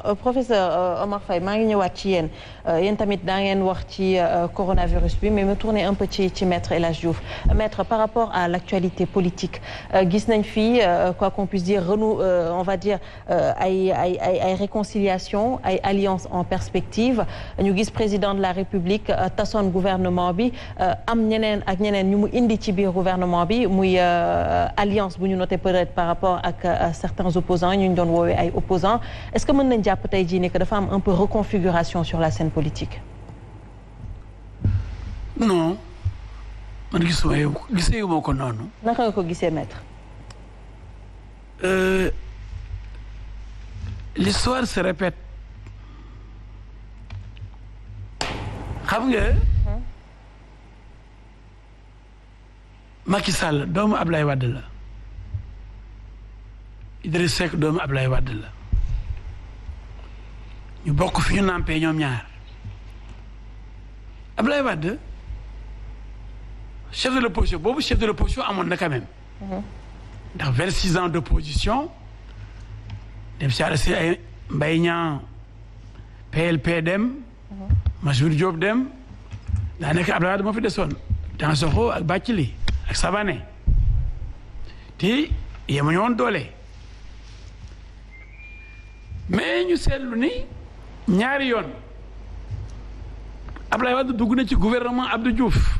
Professeur Omar Faye maa ngi ñëwaat ci yéen tamit daa ngeen wax ci coronavirus bi mais me tourner un peu ci maître El Hadj Diouf maître par rapport à l'actualité politique gis nañ fii quoi qu'on puisse dire on va dire ay réconciliation ay alliance en perspective ñu gis président de la République tasoon gouvernement bi am ñeneen ak ñeneen ñu mu indi ci biir gouvernement bi muy alliance bu ñu noté peut-être par rapport ak certains opposants ñu doon woowee ay opposants est-ce que mën nañ jàpp tey jii ne que dafa am un peu reconfiguration sur la scène politique. non man gisee wu ma ko noonu. naka nga ko gisee maître. L'histoire se répète xam nga. Macky Sall doomu Ablaye Wade la Idriss Seck doomu Ablaye Wade la. ñu bokk fi ñu nampee ñoom ñaar Ablaye Wade chef de l'opposition boobu chef de l'opposition amoon na quand même. ndax 26 ans d'opposition dem si àll si ay Mbaye Niang PLP dem. Majhemout Diop dem daa nekk Ablaye Wade moo fi desoon Dansokho ak Bathily ak Savané te yemuñu woon doole mais ñu seetlu ni. ñaari yoon Ablaye Wade dugg na ci gouvernement Abdou Diouf.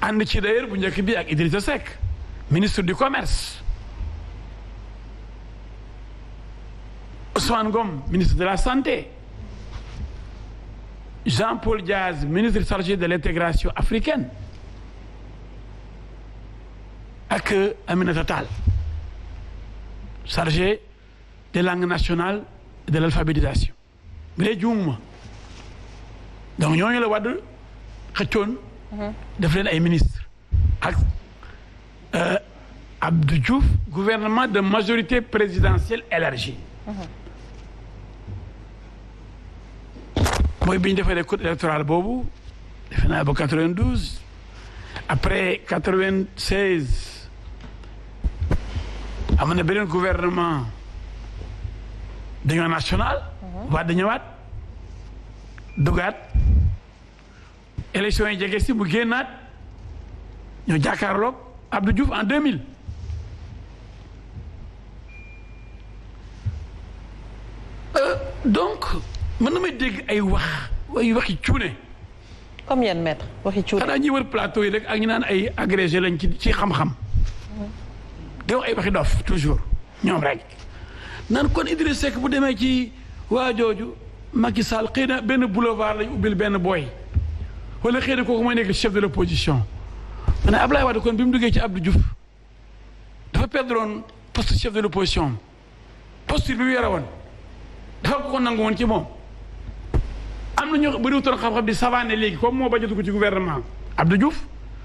ànd ci d'ailleurs bu njëkk bi ak Idrissa Seck ministre du commerce. Ousmane Ngom ministre de la santé. Jean-Paul Diaz ministre chargé de l'intégration africaine. ak Aminata Tall chargé des langues nationales. de l'alphabétisation bu dee juumuma donc ñooñu la Wade xëccoon def leen ay ministre ak Abdou Diouf gouvernement de majorité présidentielle élargie mooy bi ñu defee code électoral boobu defe naa ba 92 après 96 am na beneen gouvernement d'union nationale. waa da ñëwaat dugaat élection yi jege si mu génnaat ñoo jàkkaarloog Abdou Diouf en 2000. donc mën na may dégg ay waxi cuune. comme yéen maître waxi cuune. xanaa ñuy wër plateau yi rek ak ñu naan ay agrégé lañ ci xam-xam. di wax ay waxi dof toujours ñoom rek. nan kon Idriss Seck bu demee ci waa jooju Macky Sall xëy na benn boulevard lañ ubbil benn booy wala xëy na kooku mooy nekk chef de l'opposition ma ne Ablaye Wade kon bi mu duggee ci Abdou Diouf dafa perdroon poste chef de l'opposition posture bi mu yore woon dafa ko nangu woon ci moom am na ñoo bëriwutoon xam-xam di Savané léegi comme moo bañ a dugg ci gouvernement Abdou Diouf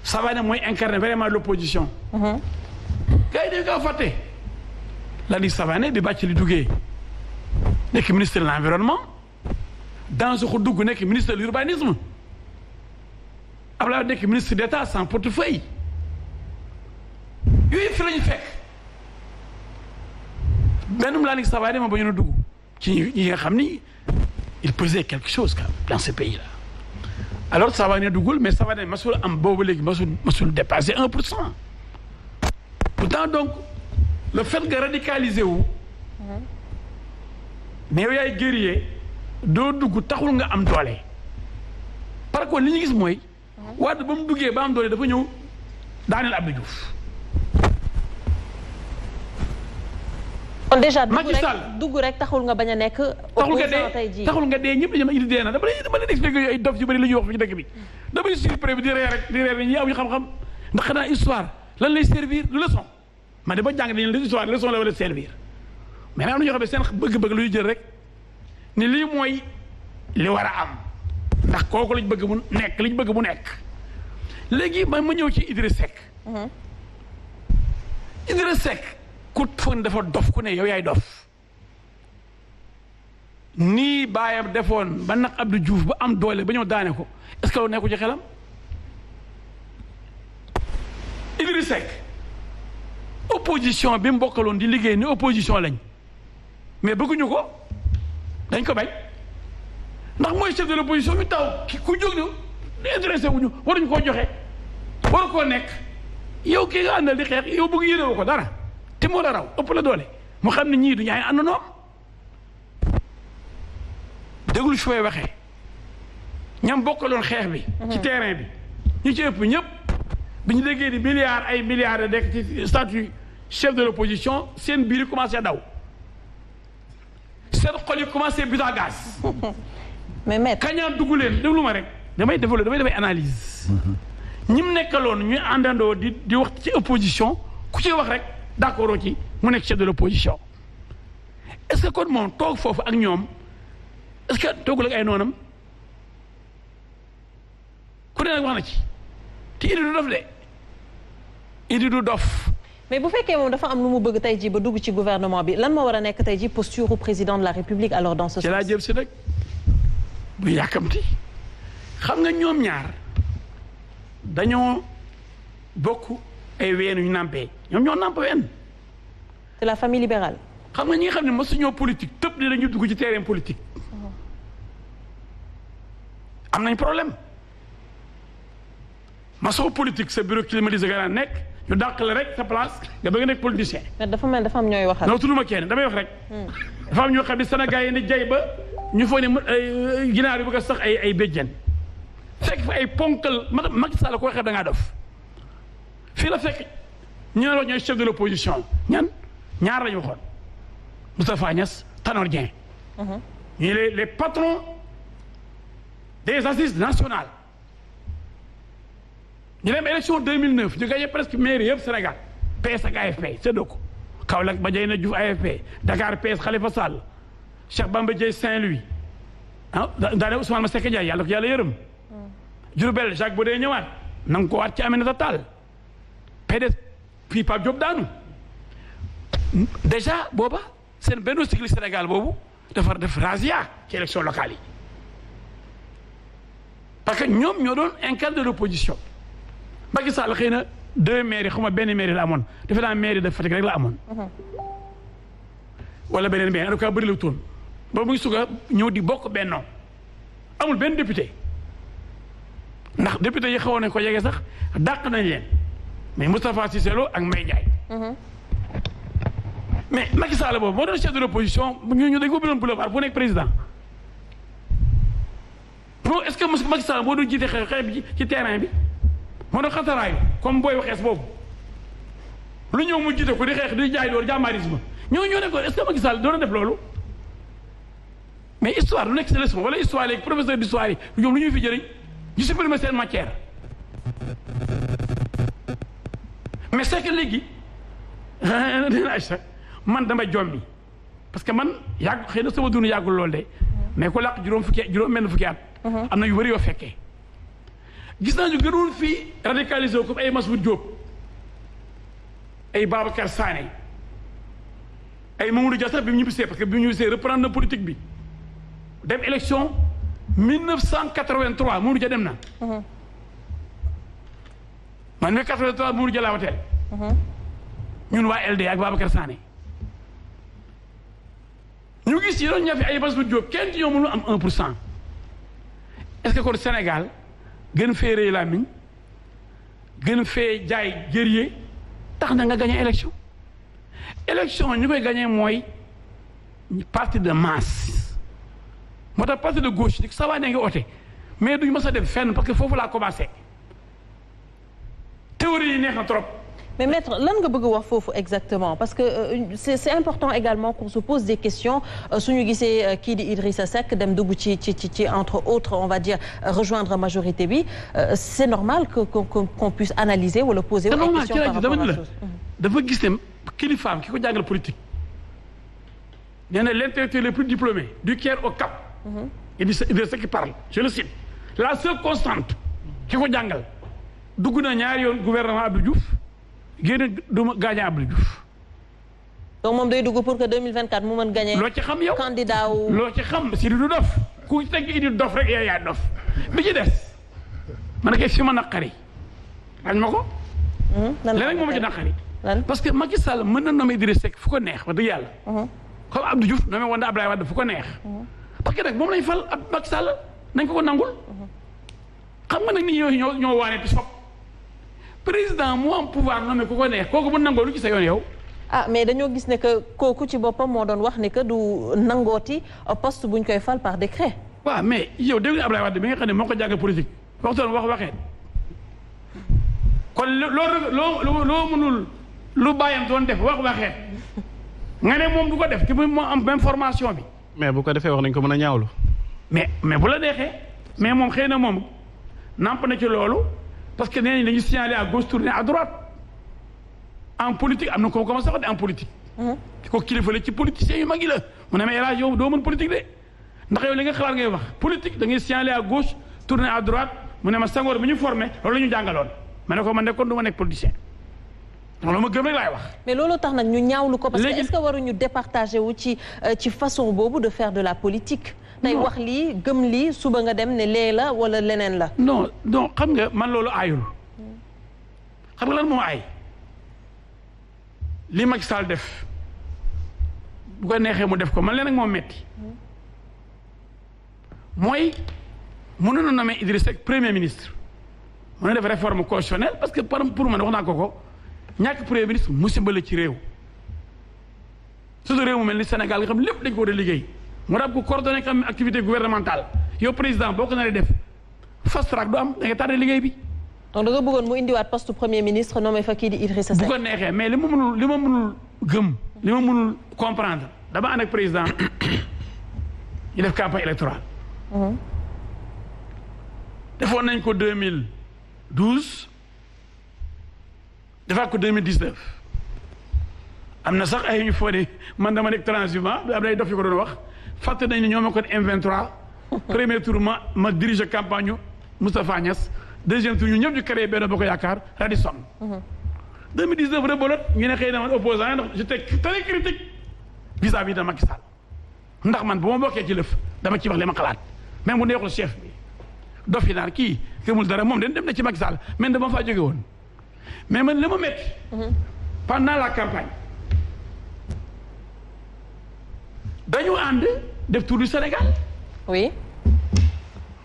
Savané mooy incarner vraiment l'opposition gars yi dañ ko fàtte Landing Savané bi Bathily duggee nekk ministre de l'environnement Dansokho dugg nekk ministre de l'urbanisme Abdoulaye nekk ministre d'État sans portefeuille yooyu fi lañu fekk benn Landing Savané ma ba ñu dugg ci ñi nga xam ni il pesait quelque chose quand même dans ce pays là alors Savané duggul mais Savané masul am boobu léegi masul dépasser 1%. Pourtant donc le fait nga radicaliser wu mais yow yaay guerrier doo dugg taxul nga am doole par contre li ñu gis mooy Wade ba mu duggee ba am doole dafa ñëw daaneel Abdou Diouf. kon déjà dugg rek taxul nga bañ a nekk. opposant tey jii taxul nga dee ñëpp dañu indi dee na dama leen expliqué ay dof yu bëri la ñuy wax fi ci dëkk bi damay surprès bi di reer rek di reer ñi am xam-xam ndax xanaa histoire lan lay servir du leçon. man de ba jàng dañu leen histoire leçon la war a servir mais nag am na ñoo xam ne seen bëgg-bëgg luy jël rek ni lii mooy li war a am ndax kooku lañ bëgg mu nekk liñ bëgg mu nekk léegi ma ñëw ci Idriss Seck. Idriss Seck ku foog dafa dof ku ne yow yaay dof nii baayam defoon ba nag Abdou Diouf ba am doole ba ñëw daane ko est-ce que loolu nekku ci xelam Idriss Seck opposition bi mu bokkaloon di liggéey ni opposition lañ mais bëgguñu ko dañ ko bañ ndax mooy chef de l'opposition bi taw ku jóg ne intéressé wuñu waruñu koo joxe waru koo nekk yow kii nga àndal di xeex yow bëgg yéene ko dara te moo la raw ëpp la doole mu xam ne ñii du ñaay àndandoo déglu fi may waxee ñam bokkaloon xeex bi. ci terrain bi ñu ci ëpp ñëpp bi ñu déggee di milliards ay milliards de nekk ci statut chef de l'opposition seen biir yi commencé daw seen xol yi commencé but à gaz. mais maître kañaan dugg leen déglu ma rek damay defay analyse. ñi mu nekkaloon ñu àndandoo di wax ci opposition ku ci wax rek d'accord ci mu nekk chef de l'opposition est-ce que kon moom toog foofu ak ñoom est-ce que toogul ak ay noonam ku ne nag wax na ci te Idi du dof de Idi du dof. mais bu fekkee moom dafa am lu mu bëgg tey jii ba dugg ci gouvernement bi lan moo war a nekk tey jii posture au président de la République alors dans ce sens. ci laa jëm si nag bu yàkkamti xam nga ñoom ñaar dañoo bokk ay ween yu nàmpee ñoom ñoo nàmp ween. c'est la famille libérale. xam nga ñi nga xam ne mosuñoo politique tëb ni dañu dugg ci terrain politique. am nañ problème masoo politique sa bureau climatisé nga nekk ñu dàq la rek sa place nga bëgg nekk politicien. mais dafa mel dafa am ñooy waxal. non tudduma kenn damay wax rek. dafa am ñoo xam ne Sénégal yi ni jay ba ñu foog ne ginaar yu bëgg a sax ay béjjén fekk fa ay ponkal Macky Sall koo xam da ngaa dof fii la fekk ñu ne wax ñooy chef de l'opposition ñaar la ñu waxoon Moustapha Niasse Tanor Dieng. ñu les patrons des assises nationales. ñu dem élection 2009 ñu gagné presque mairie yëpp Sénégal PS ak AFP séddoo ko Kaolack Madiayna Diouf AFP Dakar PS Khalifa Sall Cheikh Bamba Dièye Saint-Louis daane Ousmane Masseck Ndiaye yàlla ko yàlla yërëm. Diourbel Jacques Bodé ñëwaat na nga ko waat ci Aminata Tall PDS puis Pape Diop daanu déjà booba seen benn cycle Sénégal boobu dafa def razzia ci élection locale yi parce que ñoom ñoo doon incarne de l'opposition. Macky Sall xëy na 2 mairies xaw ma benn mairie la amoon defe naa mairie de Fatick rek la amoon. wala beneen mairie en tout cas bëri la toon ba muy suga ñëw di bokk bennoo amul benn député ndax député yi xawoon nañ ko jege sax dàq nañ leen mais Moustapha Cissé Lo ak Mbaye Ndiaye. mais Macky Sall boobu moo doon chef de l'opposition ñu dañ ko bindoon boulevard bu nekk président bon est-ce que Macky Sall moo doon jiite xeex bi ci terrain bi. moo doon xataraayu comme booy waxees boobu lu ñëw mu jiite ko di xeex di jaay doon jàmbaarisme ñoo nekkoon est-ce que Macky Sall doon def loolu mais histoire du nekk si leçon wala histoire léegi professeur d'histoire yi ñoom lu ñuy fi jëriñ ñu supprimer seen matière mais c'est que léegi dina sax man dama jommi parce que man yàgg xëy na sama dund yàggul lool de mais ko làq juróom mel fukki at am na yu bëri yoo fekkee gis naa ñu gënoon fii radicalisé comme ay Massoud Diop ay Babacar Sané ay Mamadou Dia sax bi mu ñibbisee parce que bi mu ñibbisee reprendre na politique bi dem élection 1983 Mamadou Dia dem na. man 1983 Mamadou Dia laa wateel. ñun waa LD ak Babacar Sané ñu gis yi doon ñafe ay Massoud Diop kenn ci ñoom mënu am 1%. est-ce que kon Sénégal gën fee rëy làmmiñ gën fee jaay guerrier tax na nga gagné élection ñu koy gagné mooy parti de masse moo tax parti de gauche di ça va ne nga oote mais duñ mës a dem fenn parce que foofu laa commencé théorie yi neex na trop. mais maître lan nga bëgg wax foofu exactement parce que c'est important également qu'on se pose des questions suñu gisee kii di Idrissa Seck dem dugg ci entre autres on va dire rejoindre majorité bi c'est normal qu'on puisse analyser wala poser des questions par rapport à la chose. dafa gis ne kilifaam ki ko jàngal politique nee na l'intellectuel le plus diplômé du Caire au Cap. Idrissa Seck parle je le cite la seule constante ki ko jàngal dugg na ñaari yoon gouvernement Abdou Diouf. génn du ma gagné Abdou Diouf. donc moom day dugg pour que 2024 mu mën gagné. loo ci xam yow candidat wu. loo ci xam si du dof ku teg Idi dof rek yaa dof bi ci des man kay fi ma naqari añ ma ko. leneen moom ma ci naqari. parce que Macky Sall mën na nommer Idrissa Seck fu ko neex wax dëgg yàlla. comme Abdou Diouf nommé woon na Abdoulaye Wade fu ko neex. parce que nag moom lañ fal ab Macky Sall nañ ko nangul. xam nga nag nit ñi ñoo waane ti sopp président moo am pouvoir nommé ku ko neex kooku bu nangoo lu ci sa yoon yow. ah mais dañoo gis ne que kooku ci boppam moo doon wax ne que du nangooti poste buñ koy fal par décret. waaw mais yow dégg nga Abdoulaye Wade bi nga xam ne moo ko jàng politique waxtoon waxee kon loo mënul lu bàyyam doon def waxee nga ne moom du ko def te moo am même formation bi. mais bu ko defee wax nañ ko mën a ñaawlu. mais bu la neexee mais moom xëy na moom namp na ci loolu parce que nee nañ dañuy signaler à gauche tourner à droite en politique am na ko commencé wax de en politique. ko kilifa la ci politiciens yu mag yi la mu ne ma El Hadj yow doo mën politique de ndax yow li nga xalaat ngay wax politique da ngay signaler à gauche tourner à droite mu ne ma Senghor bi ñu formé loolu la ñu jàngaloon ma ne ko man de kon du ma nekk politicien. loolu ma gëm rek laay wax. mais loolu tax nag ñu ñaawlu ko. parce que est-ce que waruñu départager wu ci façon boobu de faire de la politique. tey wax lii gëm lii suba nga dem ne lee la wala leneen la. non xam nga man loolu aayul. xam nga lan moo aay li Macky Sall def bu ko neexee mu def ko man leen nag moo metti mooy mënoon na nommer Idriss Seck premier ministre mën na def réforme constitutionnelle parce que pour man wax naa ko. ñàkk premier ministre musiba la ci réew surtout réew mu mel ni Sénégal nga xam lépp dañ ko war a liggéey mu dab ko coordonné comme activité gouvernementale yow président boo ko naree def fast track du am da ngay tardé liggéey bi. donc da nga bëggoon mu indiwaat poste premier ministre nommé fa kii di Idrissa Seck. bu ko neexee mais li ma mënul gëm li ma mënul comprendre dama ànd ak président ñu def campagne électorale. defoon nañ ko 2012. defaat ko 2019 am na sax ay ñu foo ne man dama nekk transhumant am na ay dof yu ko doon wax fàtte nañ ne ñoo ma kon M23 premier tour ma dirige campagne Moustapha Niass deuxième tour ñu ñëpp ñu créé Benno Bokk Yaakaar Radisson 2019 rebelote ñu ne xëy na man opposant ndax j'étais très critique vis-à-vis de Macky Sall ndax man bu ma bokkee ci lëf dama ci wax li ma xalaat même bu neexul chef bi dof yi naan kii gëmul dara moom dem na ci Macky Sall mais dama faa jóge woon mais man li ma métti. pendant la campagne dañu ànd def tour du Sénégal. oui.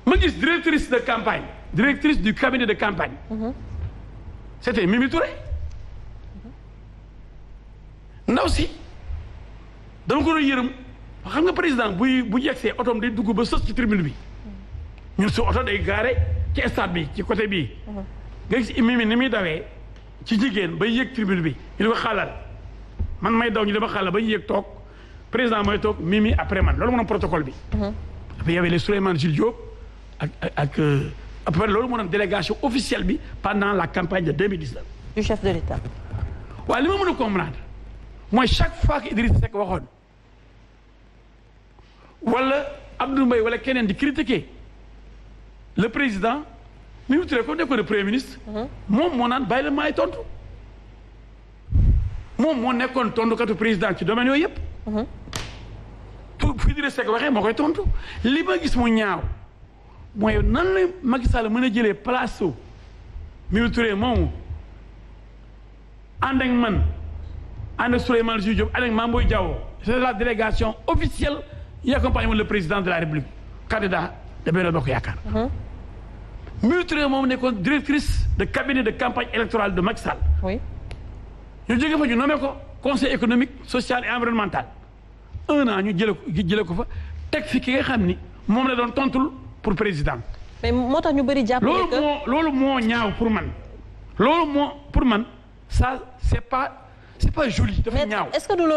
ma gis directrice de campagne directrice du cabinet de campagne. c'était Mimi Touré. ndaw si dama ko doon yërëm xam nga président bu yegsee otoom day dugg ba sës ci tribune bi ñun su oto day gaare ci stade bi ci côté bii. nga gis Mimi ni muy dawee. ci jigéen bay yéeg tribune bi ñu di ko xaalal man may daw ñu dama xaalal ba ñu yéeg toog président mooy toog Mimi après man loolu moo doon protocole bi. après y avait les Souleymane Jules Diop ak après loolu moo doon délégation officielle bi pendant la campagne de 2019. du chef de l'État. waaw li ma mën a comprendre mooy chaque fois que Idriss Seck waxoon wala Abdou Mbaye wala keneen di critiquer le président. Mimi Touré comme nekkoon premier ministre. moom moo naan bàyyi la maay tontu. moom moo nekkoon tontukatu président ci domaine yooyu yëpp. tout fu Idrissa Seck waxee moo koy tontu li ma gis mu ñaaw mooy nan la Macky Sall mën a jëlee place su Mimi Touré moomu ànd ak man ànd ak Souleymane Jules Diop ànd ak Mame Boye Diao c'est la délégation officielle yi accompagne le président de la République candidat de Benno Bokk Yaakaar. Mimi Touré moom nekkoon directrice de cabinet de campagne électorale de Macky Sall. oui. ñu jóge fa ñu nommé ko conseil économique social et environnemental 1 an ñu jële ko fa teg fi ki nga xam ni moom la doon tontul pour président. mais moo tax ñu bëri jàpp que loolu moo ñaaw pour man. loolu moo pour man ça c'est pas joli dafa ñaaw. est-ce que du